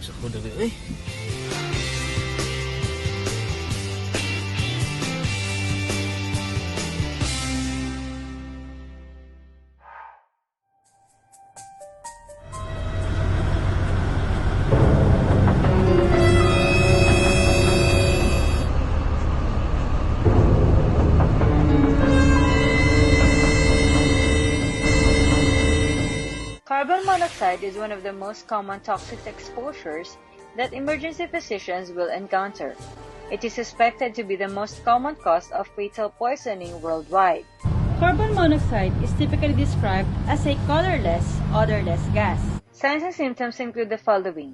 Sa ko dali eh. Carbon monoxide is one of the most common toxic exposures that emergency physicians will encounter. It is suspected to be the most common cause of fatal poisoning worldwide. Carbon monoxide is typically described as a colorless, odorless gas. Signs and symptoms include the following.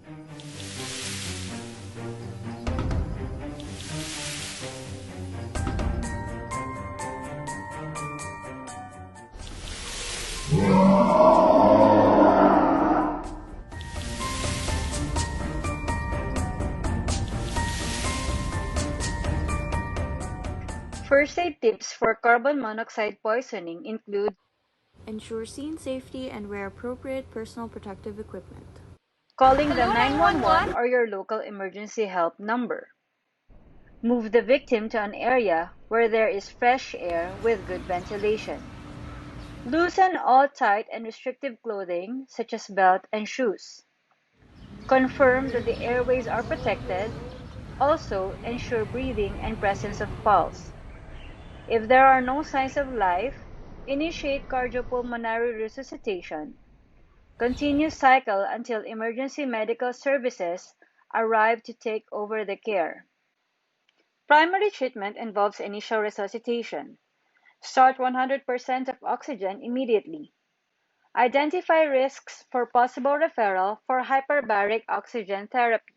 First aid tips for carbon monoxide poisoning include ensure scene safety and wear appropriate personal protective equipment. calling the 911 or your local emergency help number. Move the victim to an area where there is fresh air with good ventilation. Loosen all tight and restrictive clothing, such as belt and shoes. Confirm that the airways are protected. Also, ensure breathing and presence of pulse. If there are no signs of life, initiate cardiopulmonary resuscitation. Continue cycle until emergency medical services arrive to take over the care. Primary treatment involves initial resuscitation. Start 100% of oxygen immediately. Identify risks for possible referral for hyperbaric oxygen therapy.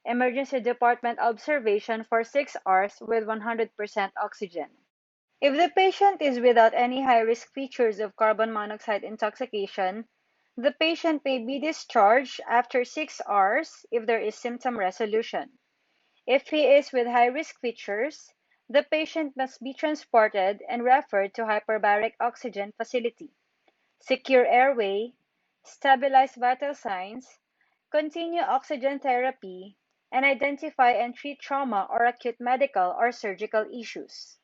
Emergency department observation for 6 hours with 100% oxygen. If the patient is without any high-risk features of carbon monoxide intoxication, the patient may be discharged after 6 hours if there is symptom resolution. If he is with high-risk features, the patient must be transported and referred to hyperbaric oxygen facility. Secure airway, stabilize vital signs, continue oxygen therapy, and identify and treat trauma or acute medical or surgical issues.